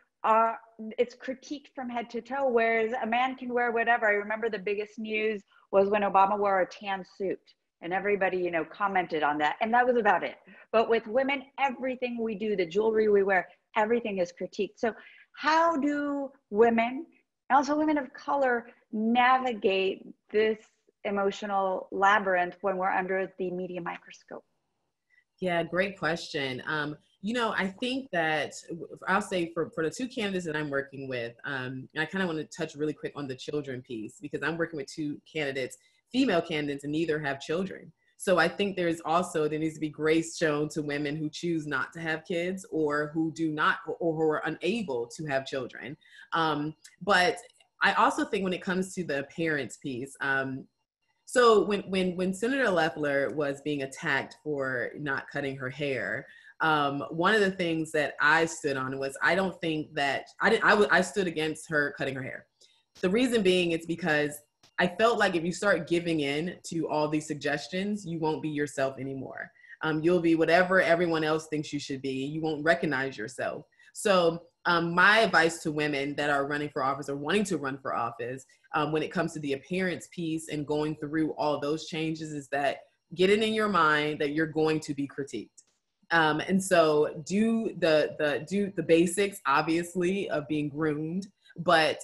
it's critiqued from head to toe, whereas a man can wear whatever. I remember the biggest news was when Obama wore a tan suit and everybody, commented on that. And that was about it. But with women, everything we do, the jewelry we wear, everything is critiqued. So how do women, and also women of color, navigate this emotional labyrinth when we're under the media microscope? Yeah, great question. I think that I'll say for the two candidates that I'm working with, and I kind of want to touch really quick on the children piece, because I'm working with two candidates, female candidates, and neither have children. So I think there needs to be grace shown to women who choose not to have kids, or who do not, or who are unable to have children. But I also think when it comes to the appearance piece, so when Senator Loeffler was being attacked for not cutting her hair, one of the things that I stood on was, I stood against her cutting her hair. The reason being, it's because I felt like if you start giving in to all these suggestions, you won't be yourself anymore. You'll be whatever everyone else thinks you should be. You won't recognize yourself. So my advice to women that are running for office or wanting to run for office, when it comes to the appearance piece and going through all those changes, is that get it in your mind that you're going to be critiqued. And so do the basics, obviously, of being groomed, but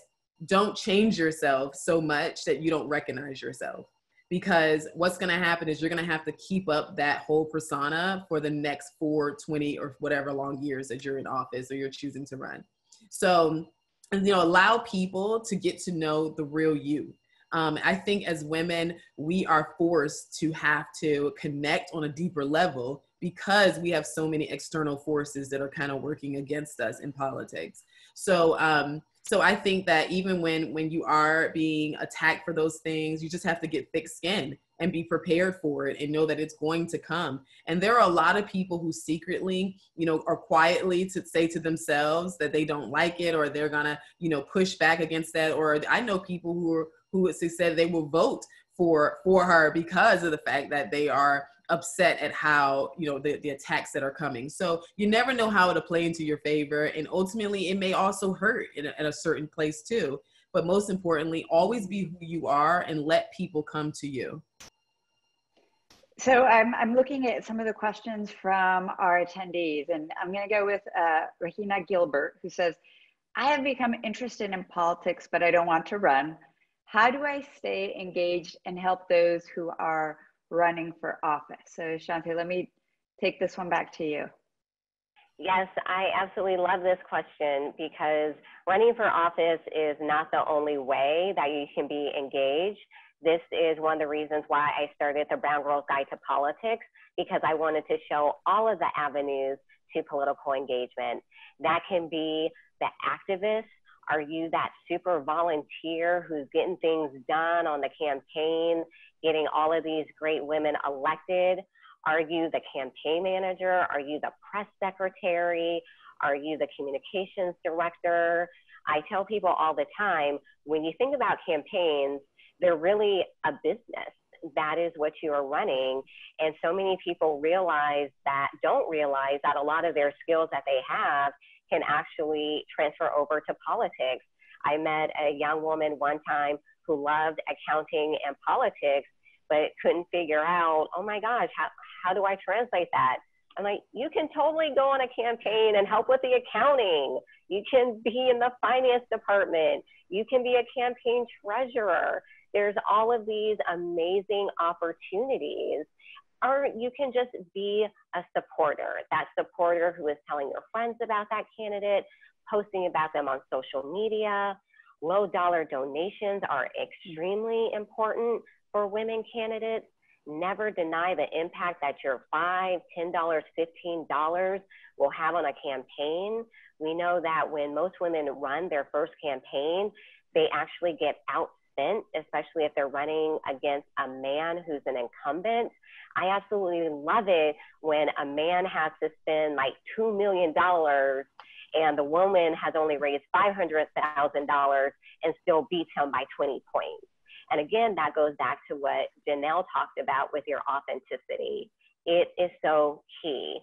don't change yourself so much that you don't recognize yourself. Because what's going to happen is you're going to have to keep up that whole persona for the next 4, 20, or whatever long years that you're in office or you're choosing to run. So, allow people to get to know the real you. I think as women, we are forced to have to connect on a deeper level because we have so many external forces that are kind of working against us in politics. So I think that even when you are being attacked for those things, you just have to get thick skin and be prepared for it and know that it's going to come. And there are a lot of people who secretly, or quietly to say to themselves that they don't like it, or they're gonna, push back against that. Or I know people who said they will vote for her because of the fact that they are upset at how, the attacks that are coming. So you never know how it'll play into your favor. And ultimately it may also hurt at a certain place too. But most importantly, always be who you are and let people come to you. So I'm looking at some of the questions from our attendees, and I'm going to go with Rahina Gilbert, who says, I have become interested in politics, but I don't want to run. How do I stay engaged and help those who are running for office? So A'shanti, let me take this one back to you. Yes, I absolutely love this question, because running for office is not the only way that you can be engaged. This is one of the reasons why I started the Brown Girls Guide to Politics, because I wanted to show all of the avenues to political engagement. That can be the activist. Are you that super volunteer who's getting things done on the campaign, getting all of these great women elected? Are you the campaign manager? Are you the press secretary? Are you the communications director? I tell people all the time, when you think about campaigns, they're really a business. That is what you are running. And so many people don't realize that a lot of their skills that they have can actually transfer over to politics. I met a young woman one time who loved accounting and politics, but couldn't figure out, oh my gosh, how do I translate that? I'm like, you can totally go on a campaign and help with the accounting. You can be in the finance department. You can be a campaign treasurer. There's all of these amazing opportunities. Or you can just be a supporter, that supporter who is telling your friends about that candidate, posting about them on social media. Low dollar donations are extremely important for women candidates. never deny the impact that your $5, $10, $15 will have on a campaign. We know that when most women run their first campaign, they actually get outspent, especially if they're running against a man who's an incumbent. I absolutely love it when a man has to spend like $2 million and the woman has only raised $500,000 and still beats him by 20 points. And again, that goes back to what Janelle talked about with your authenticity. It is so key.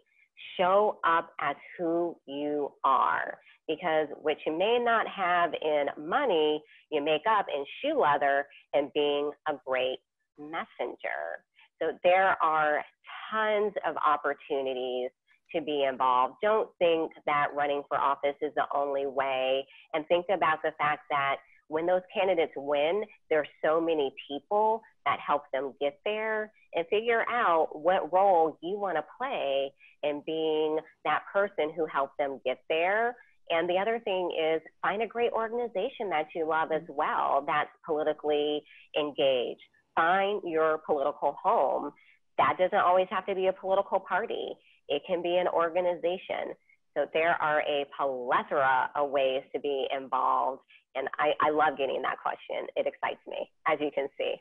Show up as who you are, because what you may not have in money, you make up in shoe leather and being a great messenger. So there are tons of opportunities to be involved. Don't think that running for office is the only way, and think about the fact that when those candidates win, there are so many people that help them get there, and figure out what role you want to play in being that person who helped them get there. And the other thing is find a great organization that you love as well, that's politically engaged. Find your political home. That doesn't always have to be a political party. It can be an organization. So there are a plethora of ways to be involved. And I love getting that question. It excites me, as you can see.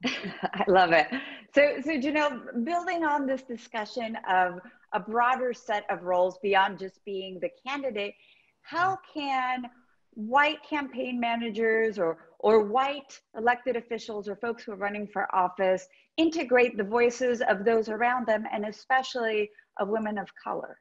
I love it. So Janelle, building on this discussion of a broader set of roles beyond just being the candidate, how can white campaign managers or white elected officials or folks who are running for office integrate the voices of those around them, and especially of women of color?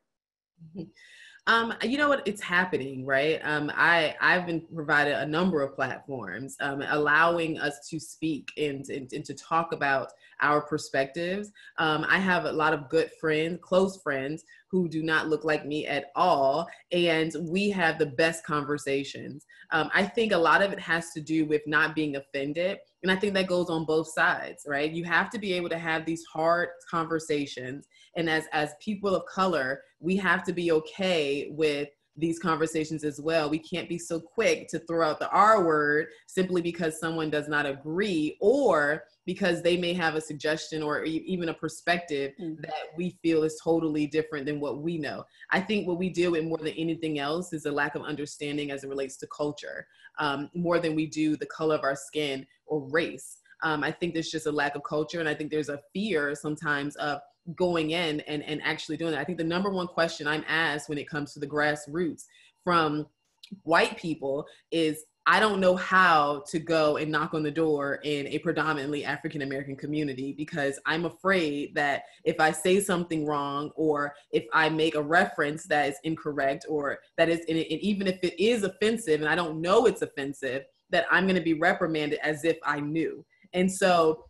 You know what? It's happening, right? I've been provided a number of platforms allowing us to speak and to talk about our perspectives. I have a lot of good friends, close friends, who do not look like me at all, and we have the best conversations. I think a lot of it has to do with not being offended, and I think that goes on both sides, right? You have to be able to have these hard conversations, and as people of color, we have to be okay with these conversations as well. We can't be so quick to throw out the R word simply because someone does not agree, or because they may have a suggestion or even a perspective that we feel is totally different than what we know. I think what we deal with more than anything else is a lack of understanding as it relates to culture, more than we do the color of our skin or race. I think there's just a lack of culture, and I think there's a fear sometimes of going in and actually doing that. I think the number one question I'm asked when it comes to the grassroots from white people is, I don't know how to go and knock on the door in a predominantly African-American community, because I'm afraid that if I say something wrong, or if I make a reference that is incorrect, or that is, and even if it is offensive and I don't know it's offensive, that I'm going to be reprimanded as if I knew. And so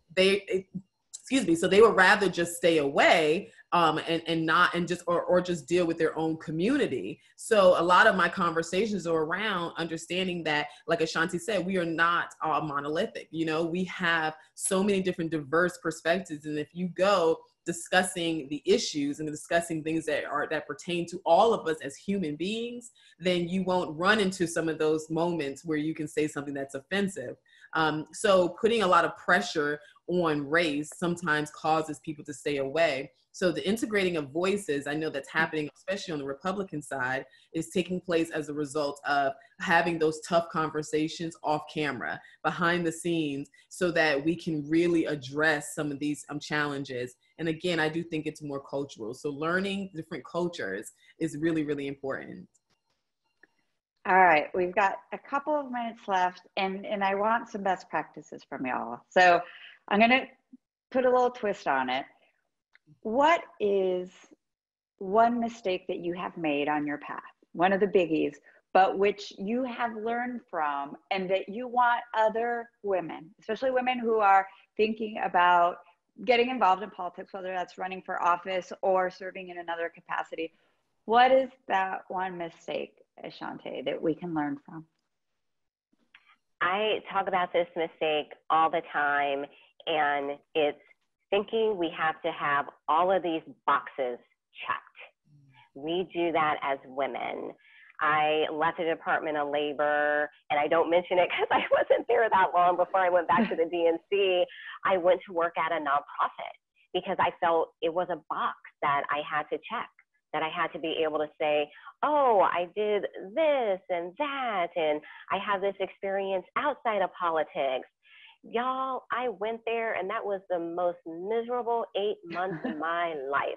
so they would rather just stay away and just deal with their own community. So a lot of my conversations are around understanding that, like A'shanti said, we are not all monolithic. You know, we have so many different diverse perspectives, and if you go discussing the issues and discussing things that pertain to all of us as human beings, then you won't run into some of those moments where you can say something that's offensive. So putting a lot of pressure on race sometimes causes people to stay away. So the integrating of voices, I know that's happening, especially on the Republican side, is taking place as a result of having those tough conversations off camera, behind the scenes, so that we can really address some of these challenges. And again, I do think it's more cultural. So learning different cultures is really, really important. All right, we've got a couple of minutes left, and I want some best practices from y'all. So I'm going to put a little twist on it. What is one mistake that you have made on your path, one of the biggies, but which you have learned from, and that you want other women, especially women who are thinking about getting involved in politics, whether that's running for office or serving in another capacity? What is that one mistake, A'shanti, that we can learn from? I talk about this mistake all the time, and it's thinking we have to have all of these boxes checked. We do that as women. I left the Department of Labor, and I don't mention it because I wasn't there that long before I went back to the DNC. I went to work at a nonprofit because I felt it was a box that I had to check, that I had to be able to say, oh, I did this and that, and I have this experience outside of politics. Y'all, I went there, and that was the most miserable 8 months of my life.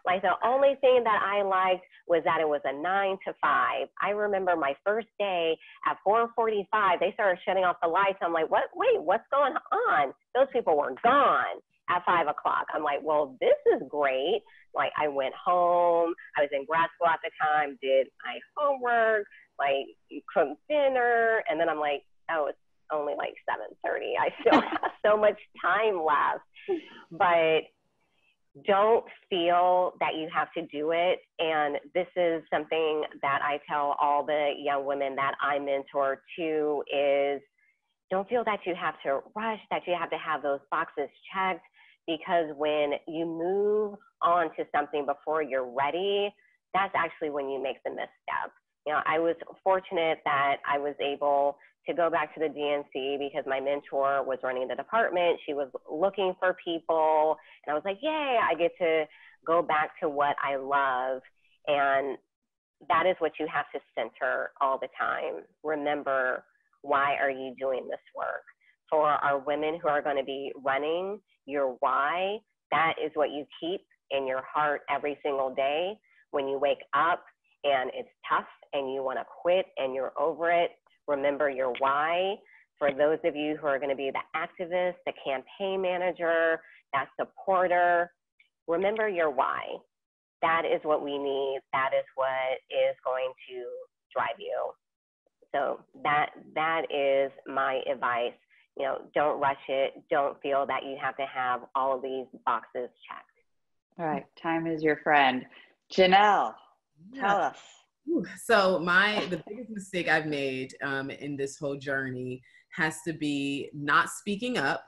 Like, the only thing that I liked was that it was a 9 to 5. I remember my first day at 4:45, they started shutting off the lights. I'm like, what? Wait, what's going on? Those people were gone at 5 o'clock. I'm like, well, this is great. Like, I went home. I was in grad school at the time, did my homework, like cooked dinner. And then I'm like, oh, it's only like 7:30. I still have so much time left. But don't feel that you have to do it. And this is something that I tell all the young women that I mentor too, is don't feel that you have to rush, that you have to have those boxes checked, because when you move on to something before you're ready, that's actually when you make the misstep. You know, I was fortunate that I was able to go back to the DNC because my mentor was running the department. She was looking for people, and I was like, yay, I get to go back to what I love. And that is what you have to center all the time. Remember, why are you doing this work? For our women who are going to be running, your why, that is what you keep in your heart every single day. When you wake up and it's tough and you want to quit and you're over it, remember your why. For those of you who are going to be the activist, the campaign manager, that supporter, remember your why. That is what we need. That is what is going to drive you. So that is my advice. You know, don't rush it. Don't feel that you have to have all of these boxes checked. All right, time is your friend. Janelle, tell us. So the biggest mistake I've made in this whole journey has to be not speaking up,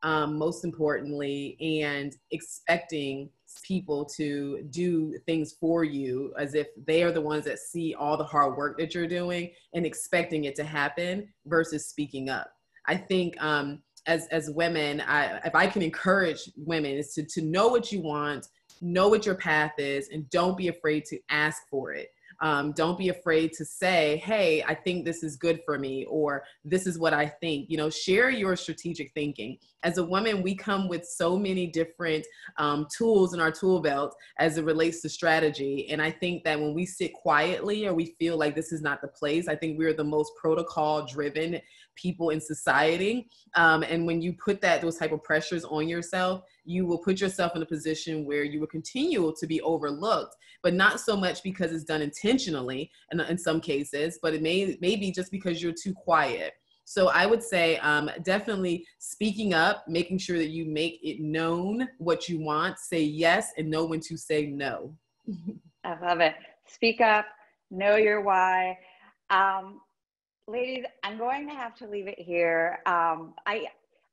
most importantly, and expecting people to do things for you as if they are the ones that see all the hard work that you're doing and expecting it to happen versus speaking up. I think as women, if I can encourage women, is to know what you want, know what your path is, and don't be afraid to ask for it. Don't be afraid to say, hey, I think this is good for me, or this is what I think. You know, share your strategic thinking. As a woman, we come with so many different tools in our tool belt as it relates to strategy. And I think that when we sit quietly or we feel like this is not the place, I think we're the most protocol driven people in society. And when you put those type of pressures on yourself, you will put yourself in a position where you will continue to be overlooked, but not so much because it's done intentionally in some cases, but it may be just because you're too quiet. So I would say definitely speaking up, making sure that you make it known what you want, say yes, and know when to say no. I love it. Speak up, know your why. Ladies, I'm going to have to leave it here.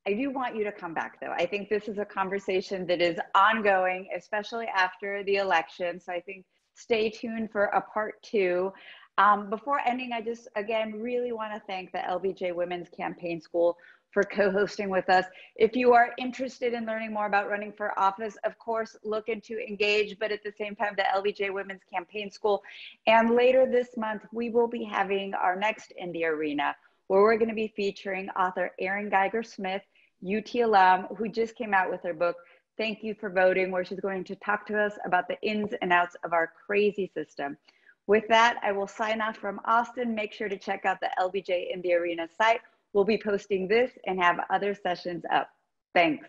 I do want you to come back, though. I think this is a conversation that is ongoing, especially after the election. So I think stay tuned for a part 2. Before ending, I just, again, really want to thank the LBJ Women's Campaign School for co-hosting with us. If you are interested in learning more about running for office, of course, look into Engage, but at the same time, the LBJ Women's Campaign School. And later this month, we will be having our next In the Arena, where we're going to be featuring author Erin Geiger-Smith, UT alum, who just came out with her book, Thank You for Voting, where she's going to talk to us about the ins and outs of our crazy system. With that, I will sign off from Austin. Make sure to check out the LBJ In the Arena site. We'll be posting this and have other sessions up. Thanks.